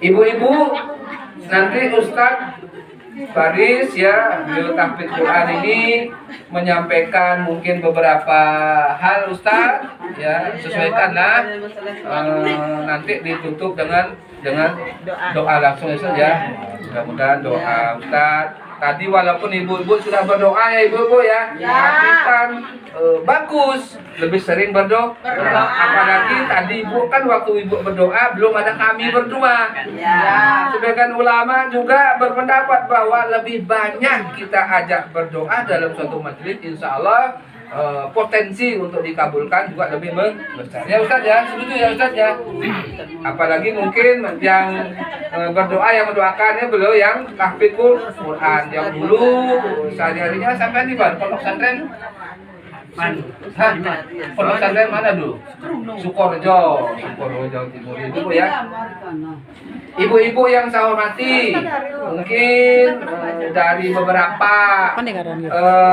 Ibu-ibu, nanti Ustadz Faris ya, beliau tahfidz Quran ini menyampaikan mungkin beberapa hal Ustadz ya, sesuaikanlah nanti ditutup dengan doa langsung Ustadz ya. Mudah-mudahan doa Ustadz. Tadi walaupun ibu-ibu sudah berdoa ya ibu-ibu ya, tapi kan bagus lebih sering berdoa. Apalagi tadi ibu kan waktu ibu berdoa belum ada kami berdua. Sebagian ulama juga berpendapat bahwa lebih banyak kita ajak berdoa dalam suatu majelis, insya Allah potensi untuk dikabulkan juga lebih besar. Ya Ustaz ya, setuju ya Ustaz ya. Apalagi mungkin yang berdoa yang mendoakannya beliau yang tahfidzul Quran yang dulu sehari-harinya sampai di pondok pesantren. Pondok pesantren mana dulu? Sukorejo, Jawa Timur itu ya. Ibu-ibu yang saya hormati, mungkin dari beberapa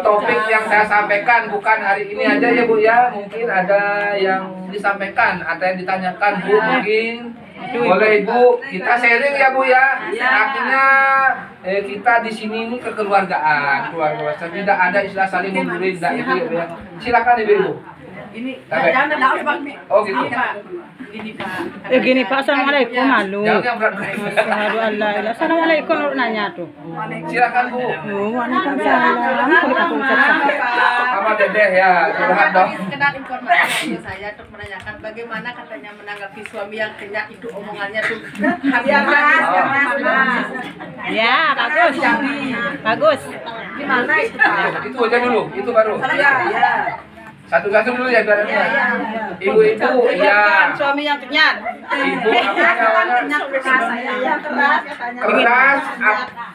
topik yang saya sampaikan bukan hari ini aja ya Bu ya, mungkin ada yang disampaikan, ada yang ditanyakan Bu, mungkin boleh Ibu kita sharing ya Bu ya. Artinya kita di sini ini kekeluargaan, keluarga besar, tidak ada istilah saling membuli, tidak itu ya. Silakan Ibu. Ini jangan oh gitu. Ini Pak. Gini Pak, assalamualaikum malu. Jangan yang berat. Assalamualaikum nanya tuh. Silakan Bu. Waalaikumsalam. Sama Dedeh ya, curhat dong. Sekedar informasi saya untuk menanyakan bagaimana katanya menanggapi suami yang kenyang itu omongannya tuh. Ya, bagus. Bagus. Gimana itu Pak? Itu aja dulu, itu baru. Ya. Satu-satu dulu ya biar ibu-ibu ya. Suami yang kenyang. Ibu apa namanya? Keras.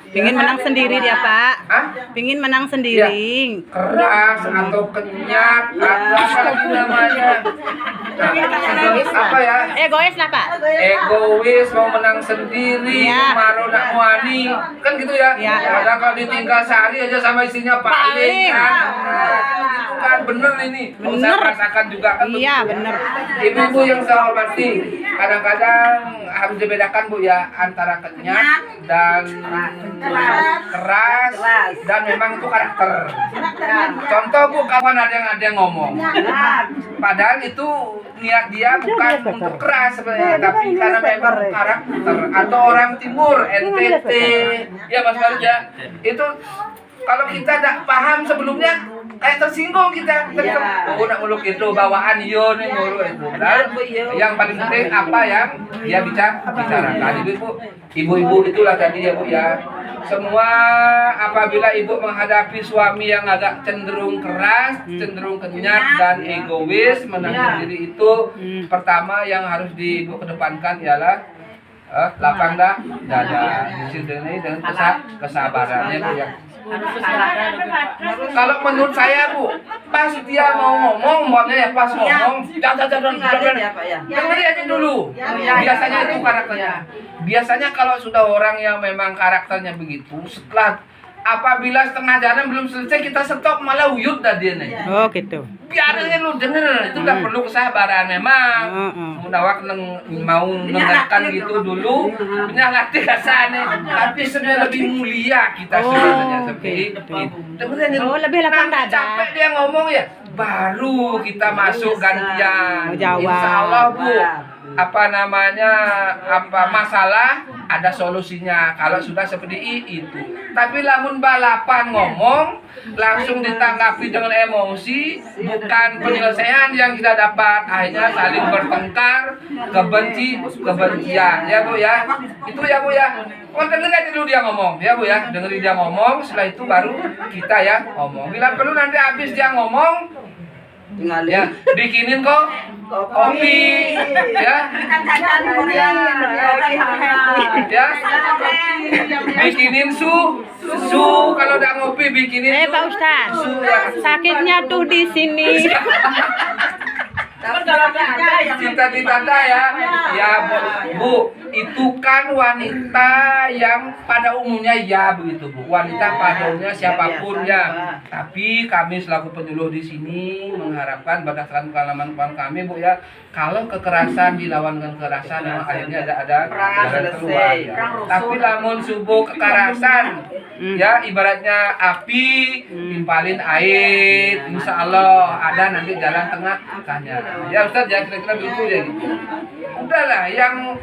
Pingin menang sendiri dia Pak. Hah? Pingin menang sendiri. Keras atau kenyat atau apa lagi namanya? Apa ya? Egois lah Pak. Egois, mau menang sendiri, Ya. maru nak muani, kan gitu ya? Ya. Padahal kalau ditinggal sehari aja sama istrinya paling kan? Itu kan bener ini. Bener. Saya rasakan juga kan? Iya, begitu. bener. Ibu-ibu yang saya hormati, kadang-kadang harus dibedakan Bu ya antara kenyat dan keras dan memang itu karakter. Contoh Bu, kawan ada yang ngomong, padahal itu niat dia bukan untuk keras sebenarnya, tapi karena memang karakter. Atau orang timur, NTT, ya Mas Farid ya, itu kalau kita tidak paham sebelumnya kayak tersinggung kita. Oh nak muluk itu bawaan yo nih mulu itu. Yang paling penting apa yang dia bicarakan. Ibu-ibu itulah tadi ya Bu ya. Semua apabila ibu menghadapi suami yang agak cenderung keras, cenderung kenyat dan egois, menang sendiri itu pertama yang harus ibu kedepankan ialah lapang dah dada. Di sini dengan kesabarannya Bu ya. Kalau menurut saya Bu, pas dia mau ngomong, ya pas ngomong, jangan dengerin aja dulu. Biasanya itu karakternya. Biasanya kalau sudah orang yang memang karakternya begitu, setelah apabila setengah jalan belum selesai kita stop malah uyut dah dia nih. Oh gitu. Biarin lu denger, itu udah perlu kesabaran memang. Mudawak mau mendengarkan gitu dulu, punya hati kasane, tapi sebenarnya lebih mulia kita sebenarnya seperti itu. Dengerin dulu. Lebih lapang dada. Capek dia ngomong ya, baru kita masuk gantian. Jawab. Insya Allah Bu, apa namanya, apa masalah ada solusinya kalau sudah seperti itu. Tapi lamun balapan ngomong langsung ditanggapi dengan emosi, bukan penyelesaian yang kita dapat, akhirnya saling bertengkar, kebencian ya Bu ya. Itu ya Bu ya. Dengerin aja dulu dia ngomong ya Bu ya, dengerin dia ngomong, setelah itu baru kita ya ngomong. Bila perlu nanti habis dia ngomong ya bikinin kok kopi ya bikinin susu kalau udah ngopi bikinin Pak Ustaz, susu ya. sakitnya tuh di sini. Cita-cita ya, ya Bu, itu kan wanita yang pada umumnya ya begitu Bu, wanita pada umumnya siapapun ya. Tapi kami selaku penyuluh di sini mengharapkan berdasarkan pengalaman kami Bu ya, kalau kekerasan dilawan dengan kekerasan memang akhirnya ada jalan keluar ya. Tapi namun subuh kekerasan ya ibaratnya api timpalin air, insya Allah ada nanti jalan tengahnya. Ya Ustaz ya kira-kira begitu ya gitu. Udahlah yang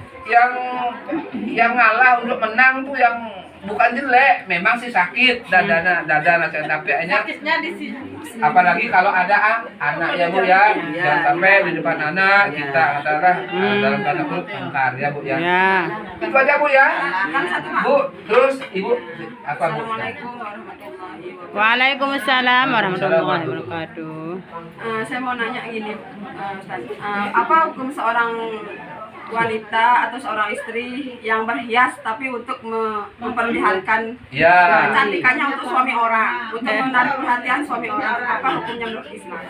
ngalah untuk menang tuh yang bukan jelek, memang sih sakit dada tapi akhirnya apalagi kalau ada anak ya Bu ya, jangan sampai di depan anak kita katakanlah dalam tanda kutip angkar ya Bu ya. Itu aja Bu ya. Bu, terus Ibu apa Bu? Waalaikumsalam warahmatullahi wabarakatuh. Saya mau nanya gini, Ustaz. Apa hukum seorang wanita atau seorang istri yang berhias tapi untuk memperlihatkan kecantikannya untuk suami orang, untuk menarik perhatian suami orang, apa hukumnya menurut Islam?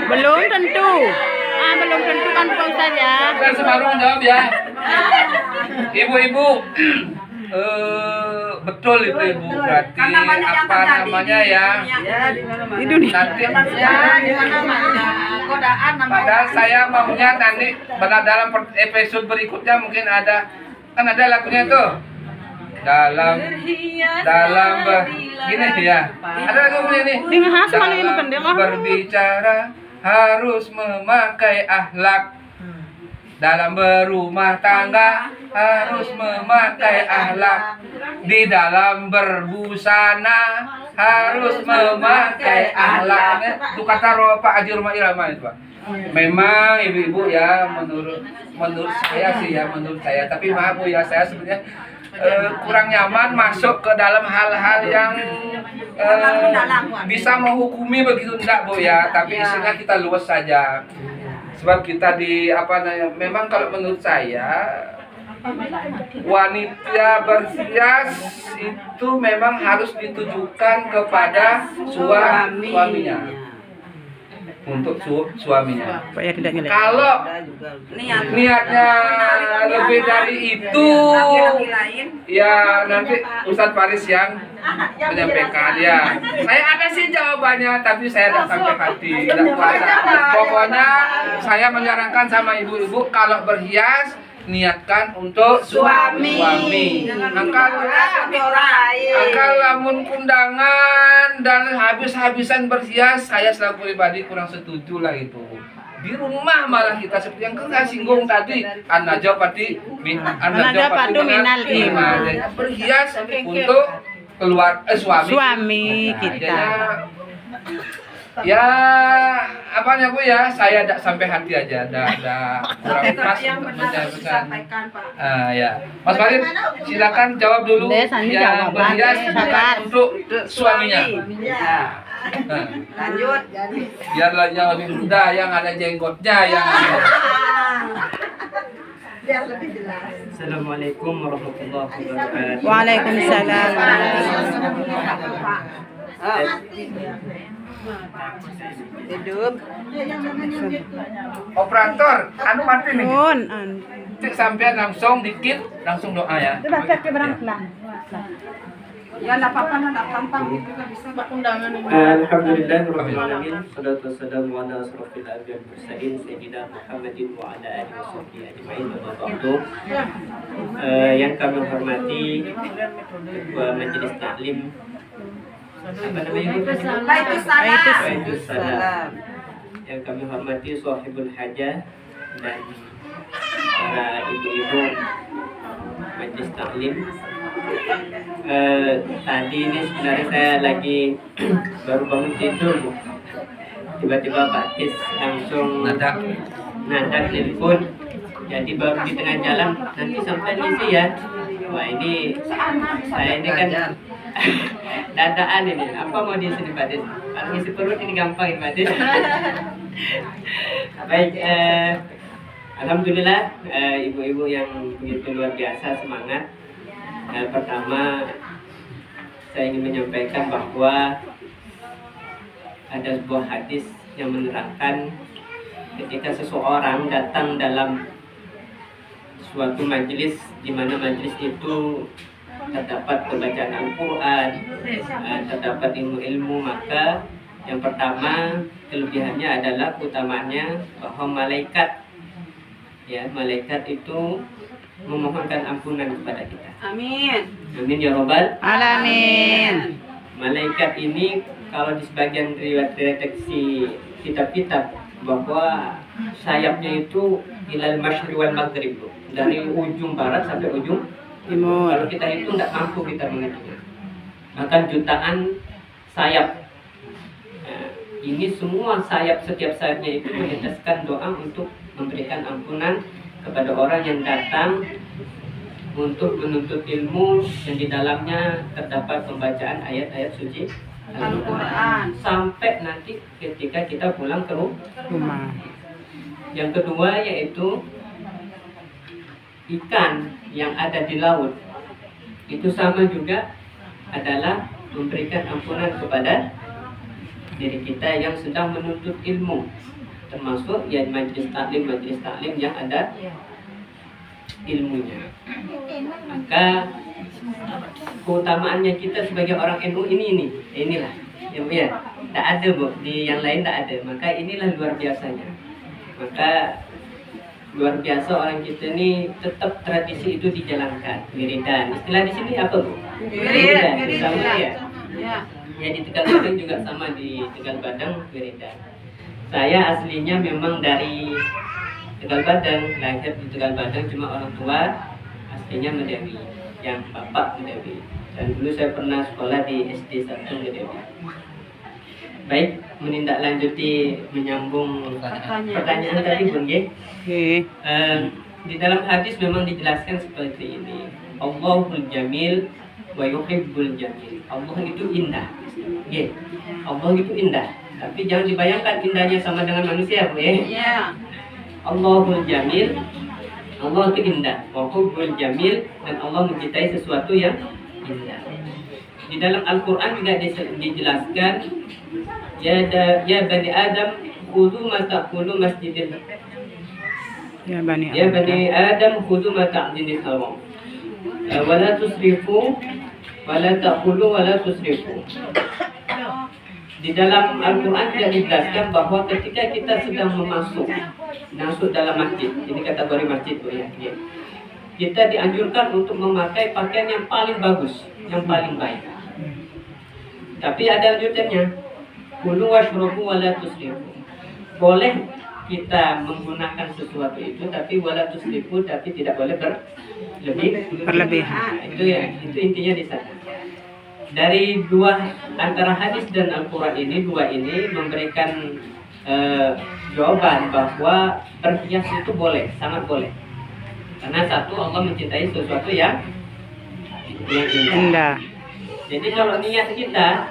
Belum tentu. Belum tentu kan Pak Ustaz ya. Bukan Semarang jawab ya. Ibu-ibu, betul itu Ibu, berarti apa namanya ya? Di dunia. Nanti padahal saya maunya nanti dalam episode berikutnya mungkin ada, kan ada lagunya tuh dalam gini ya, ada lagu ini dalam berbicara harus memakai akhlak, dalam berumah tangga harus memakai akhlak, di dalam berbusana harus memakai akhlak. Itu kata Pak Haji Roma Irama itu Pak. Memang ibu-ibu ya menurut saya sih ya, menurut saya, tapi maaf Bu ya, saya sebenarnya kurang nyaman masuk ke dalam hal-hal yang bisa menghukumi begitu enggak Bu ya, tapi isinya kita luas saja. Sebab kita memang kalau menurut saya wanita berhias itu memang harus ditujukan kepada suaminya, untuk suaminya. Kalau niatnya lebih dari itu, ya nanti Ustadz Faris yang menyampaikan ya. Saya ada sih jawabannya, tapi saya tidak sampai hati, tidak kuasa. Pokoknya saya menyarankan sama ibu-ibu kalau berhias niatkan untuk suami. Angkal lamun kundangan dan habis-habisan berhias, saya selaku pribadi kurang setuju lah itu. Di rumah malah kita seperti yang kita singgung tadi, an-najafati minal iman. Berhias untuk suami kita. Ya apanya Bu ya, saya tidak sampai hati aja, ada kurang pas untuk menyampaikan. Ya Mas Farid silakan jawab dulu yang berhias untuk suaminya. Lanjut. Biarlah yang lebih muda, yang ada jenggotnya, yang Biar lebih jelas. Assalamualaikum warahmatullahi wabarakatuh. Waalaikumsalam. Hidup. operator anu mati nih. Cik sampean langsung dikit, langsung doa ya. Ya enggak apa-apa, enggak gampang juga bisa undangan. Alhamdulillahirabbil alamin. Wassalatu wassalamu ala asrofil anbiya'i wal mursalin sayyidina Muhammadin wa ala alihi washabbihi ajmain wa ba'du. Yang kami hormati Ketua Majelis Taklim, apa namanya? Waalaikumsalam. Yang kami hormati Sahibul Hajah dan para ibu-ibu Majelis Taklim. Tadi ini sebenarnya saya lagi baru bangun tidur, tiba-tiba Pak Tis langsung nadak telepon, jadi baru di tengah jalan nanti sampai di sini ya. Wah ini saya ini kan dadaan ini, apa mau di sini Pak Tis? Kalau ngisi perut ini gampang ini Pak Tis. Baik, alhamdulillah ibu-ibu yang begitu luar biasa semangat. Pertama, saya ingin menyampaikan bahwa ada sebuah hadis yang menerangkan ketika seseorang datang dalam suatu majelis di mana majelis itu terdapat pembacaan Al-Quran, terdapat ilmu-ilmu, maka yang pertama kelebihannya adalah utamaannya bahwa malaikat itu memohonkan ampunan kepada kita. Amin. Amin ya robbal Alamin. Malaikat ini kalau di sebagian riwayat redaksi kitab-kitab bahwa sayapnya itu ilal masyri wal maghrib, dari ujung barat sampai ujung Timur. kalau kita itu tidak mampu kita menghitungnya. Maka jutaan sayap. Nah, ini semua setiap sayapnya itu meneteskan doa untuk memberikan ampunan kepada orang yang datang untuk menuntut ilmu dan di dalamnya terdapat pembacaan ayat-ayat suci Al-Quran. sampai nanti ketika kita pulang ke Rumah. Yang kedua yaitu ikan yang ada di laut itu sama juga adalah memberikan ampunan kepada diri kita yang sedang menuntut ilmu, termasuk ya majelis taklim yang ada ilmunya. Maka keutamaannya kita sebagai orang NU inilah ya, tidak ada Bu, di yang lain tidak ada. Maka inilah luar biasanya. Maka luar biasa orang kita ini tetap tradisi itu dijalankan. Wiridan, istilah di sini apa Bu? Wiridan, sama ya. Ya di Tegal Badang juga sama, di Tegal Badang wiridan. Saya aslinya memang dari Tegal Badang, lahir di Tegal Badang, cuma orang tua aslinya Medawi, yang bapak Medawi. Dan dulu saya pernah sekolah di SD 1 Medawi. Baik, menindaklanjuti menyambung pertanyaan tadi Bun G. Oke. Di dalam hadis memang dijelaskan seperti ini. Allahul Jamil wa yuhibbul jamil. Allah itu indah. Ya. Allah itu indah. Tapi jangan dibayangkan indahnya sama dengan manusia, Bu ya. Iya. Allahul Jamil, Allah itu indah. Wa hubbul jamil, dan Allah mencintai sesuatu yang indah. Di dalam Al-Quran juga dijelaskan, ya Bani Adam, khudhu ma ta'kulu masjidil. Ya Bani Ya Bani Adam, khudhu ma ta'kulu haram. Wa la tusrifu, wa la ta'kulu, wa la tusrifu. Di dalam Al-Quran tidak dijelaskan bahwa ketika kita sedang masuk dalam masjid, ini kategori masjid Bu ya, kita dianjurkan untuk memakai pakaian yang paling bagus, yang paling baik. Tapi ada lanjutannya, kulu washrobu wala tusrifu. Boleh kita menggunakan sesuatu itu, tapi wala tusrifu, tapi tidak boleh berlebihan. Nah, itu intinya di sana. Dari antara hadis dan Al-Quran ini, dua ini memberikan jawaban bahwa berhias itu boleh, sangat boleh. Karena satu, Allah mencintai sesuatu yang indah. Jadi kalau niat kita,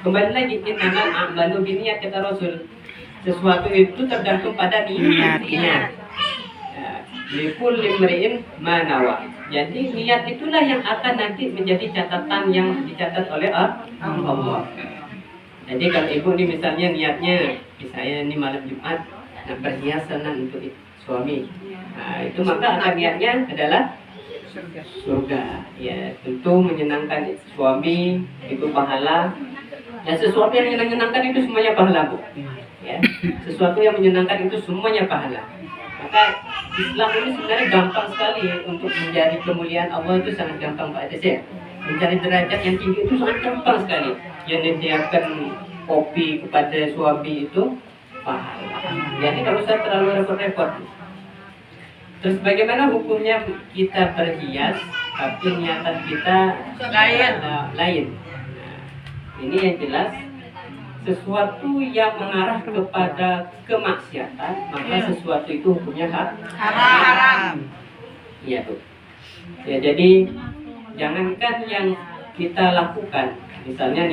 kembali lagi, innamal a'malu binniyat kata Rasul. Sesuatu itu tergantung pada niatnya. Likulli imri'in ma nawa. Jadi niat itulah yang akan nanti menjadi catatan yang dicatat oleh Allah. Jadi kalau ibu ini misalnya niatnya, misalnya ini malam Jumat, nak berhias senang untuk suami. Nah, itu maka akan niatnya adalah surga. Ya, tentu menyenangkan suami itu pahala. Ya, sesuatu yang menyenangkan itu semuanya pahala, Bu. Ya, sesuatu yang menyenangkan itu semuanya pahala. Maka Islam ini sebenarnya gampang sekali untuk mencari kemuliaan Allah, itu sangat gampang Pak Ades ya. Mencari derajat yang tinggi itu sangat gampang sekali. Yang disediakan kopi kepada suami itu pahala. Jadi kalau usah terlalu repot-repot. Terus bagaimana hukumnya kita berhias tapi niatan kita lain? Nah, ini yang jelas, sesuatu yang mengarah kepada kemaksiatan, maka sesuatu itu hukumnya haram. Iya tuh. Ya, jadi jangankan yang kita lakukan, misalnya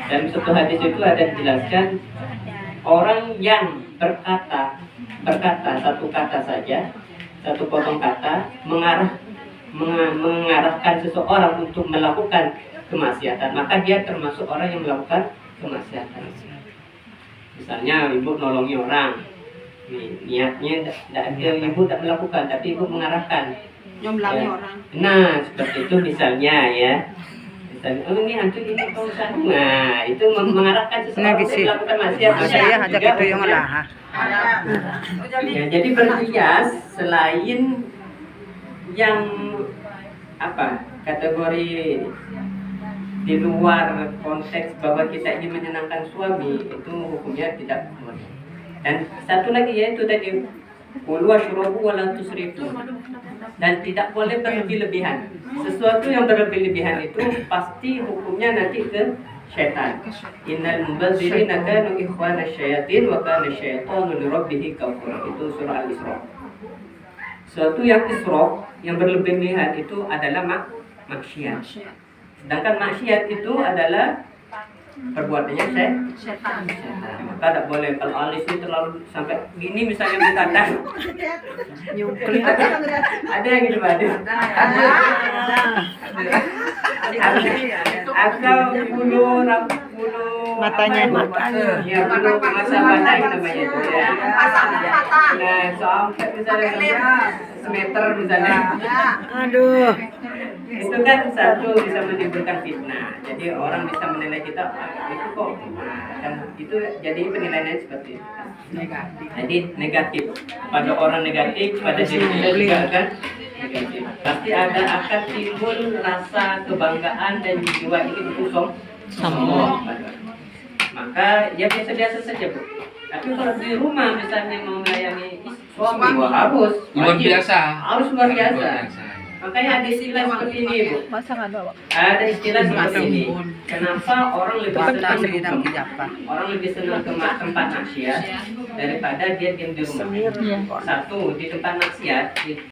dalam satu hadis itu ada dijelaskan, orang yang berkata satu kata saja, satu potong kata mengarahkan seseorang untuk melakukan kemaksiatan, maka dia termasuk orang yang melakukan kemaksiatan. Misalnya ibu nolongi orang, niatnya ibu tak melakukan, tapi ibu mengarahkan. Nyombelangi Ya. orang. Nah, seperti itu misalnya ya. Misalnya, oh ini hantu ini Pak Ustaz. Nah, itu mengarahkan seseorang untuk melakukan maksiat. Saya ajak Juga itu yang punya- lah. Ya, jadi berhias selain yang apa kategori di luar konteks bahwa kita ingin menyenangkan suami, itu hukumnya tidak boleh. Dan satu lagi yaitu tadi kulu washrabu wala tusrifu, dan tidak boleh berlebih-lebihan. Sesuatu yang berlebih-lebihan itu pasti hukumnya nanti ke syaitan. Innal mubazzirina kanu ikhwana syayatin wa kana syaitanu li rabbih kafura. Itu surah Al-Isra. Suatu yang israf, yang berlebihan itu adalah maksiat. Sedangkan maksiat itu adalah perbuatannya setan. Maka tidak boleh kalau alis ini terlalu sampai gini misalnya bertanda. Ada yang gitu ada. Atau bulu Matanya. ya bulu masa mata itu namanya itu ya. Nah sampai misalnya semeter misalnya. Aduh. Itu kan satu bisa menimbulkan fitnah. Jadi orang bisa menilai kita itu kok. Kan itu jadi penilaiannya seperti itu. Jadi negatif pada orang negatif, pada diri kita juga kan negatif. Pasti akan timbul rasa kebanggaan dan jiwa ini berkusong sombong. Maka ya biasa-biasa saja Bu. Tapi kalau di rumah misalnya mau melayani suami, wah harus Luar wajib. biasa. Harus luar biasa. Makanya ada istilah seperti ini Bu. Ada istilah seperti ini. Kenapa orang lebih senang orang lebih senang ke tempat maksiat daripada dia diam di rumah? Satu, di tempat maksiat